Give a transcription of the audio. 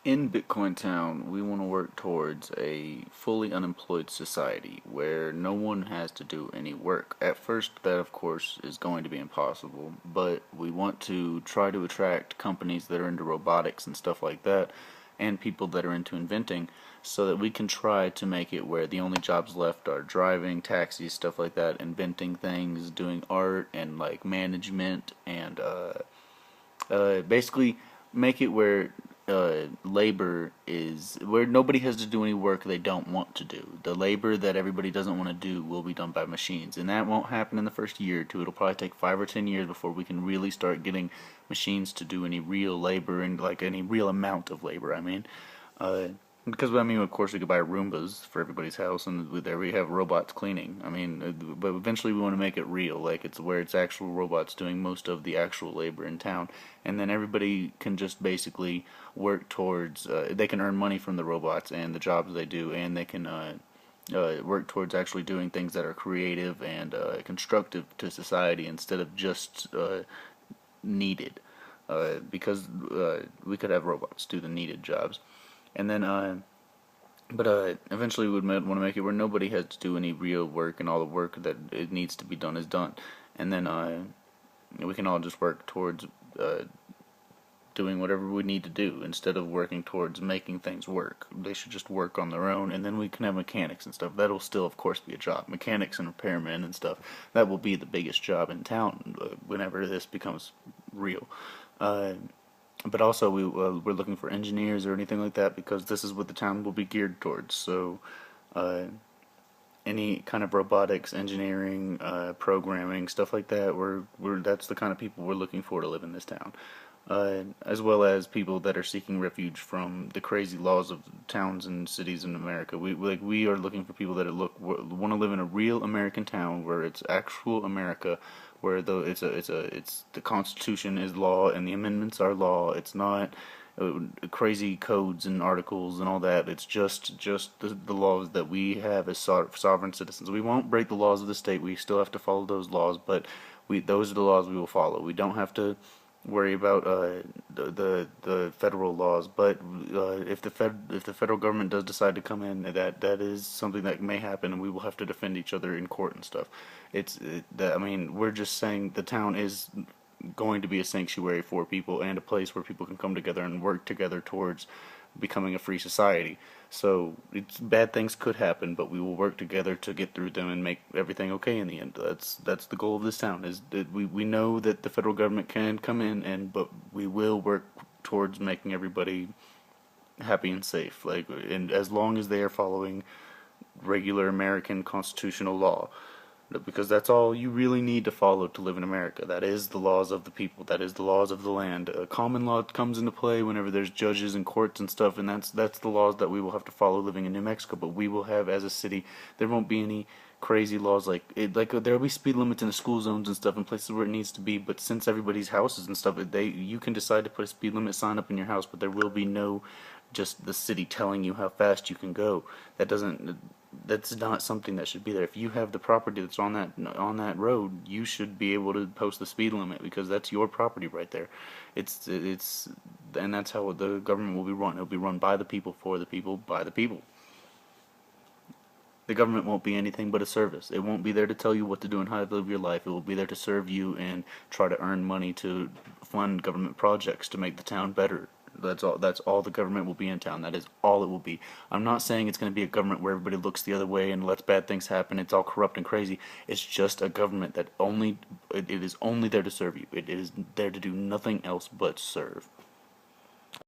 In Bitcoin Town, we want to work towards a fully unemployed society where no one has to do any work. At first, that of course is going to be impossible, but we want to try to attract companies that are into robotics and stuff like that, and people that are into inventing, so that we can try to make it where the only jobs left are driving, taxis, stuff like that, inventing things, doing art, and like management, and basically make it where labor is where nobody has to do any work they don't want to do. The labor that everybody doesn't want to do will be done by machines, and that won't happen in the first year or two. It'll probably take 5 or 10 years before we can really start getting machines to do any real labor and like any real amount of labor. Uh, because of course, we could buy Roombas for everybody's house, and there we have robots cleaning. But eventually we want to make it real, like it's where it's actual robots doing most of the actual labor in town, and then everybody can just basically work towards. They can earn money from the robots and the jobs they do, and they can work towards actually doing things that are creative and constructive to society instead of just needed. Because we could have robots do the needed jobs. And then, eventually we would want to make it where nobody has to do any real work, and all the work that it needs to be done is done. And then we can all just work towards doing whatever we need to do instead of working towards making things work. They should just work on their own, and then we can have mechanics and stuff. That'll still, of course, be a job. Mechanics and repairmen and stuff. That will be the biggest job in town whenever this becomes real. But also we're looking for engineers or anything like that, because this is what the town will be geared towards. So uh, any kind of robotics, engineering, programming, stuff like that, that's the kind of people we're looking for to live in this town. As well as people that are seeking refuge from the crazy laws of towns and cities in America. We are looking for people that want to live in a real American town where it's actual America, where it's the Constitution is law and the amendments are law. It's not crazy codes and articles and all that. It's just the laws that we have as sovereign citizens. We won't break the laws of the state. We still have to follow those laws, but those are the laws we will follow. We don't have to worry about the federal laws, but if the federal government does decide to come in, that is something that may happen, and we will have to defend each other in court and stuff. We're just saying the town is going to be a sanctuary for people and a place where people can come together and work together towards becoming a free society. So bad things could happen, but we will work together to get through them and make everything okay in the end. That's the goal of this town. Is that we know that the federal government can come in, but we will work towards making everybody happy and safe. And as long as they are following regular American constitutional law, because that's all you really need to follow to live in America. That is the laws of the people. That is the laws of the land. Common law comes into play whenever there's judges and courts and stuff, and that's the laws that we will have to follow living in New Mexico. But we will have, as a city, there won't be any crazy laws there will be speed limits in the school zones and stuff in places where it needs to be. But since everybody's houses and stuff, you can decide to put a speed limit sign up in your house, but there will be no just the city telling you how fast you can go. That's not something that should be there. If you have the property that's on that road, you should be able to post the speed limit, because that's your property right there. And that's how the government will be run. It'll be run by the people, for the people, by the people. The government won't be anything but a service. It won't be there to tell you what to do and how to live your life. It will be there to serve you and try to earn money to fund government projects to make the town better. That's all the government will be in town. That is all it will be. I'm not saying it's going to be a government where everybody looks the other way and lets bad things happen. It's all corrupt and crazy. It's just a government that it is only there to serve you. It is there to do nothing else but serve.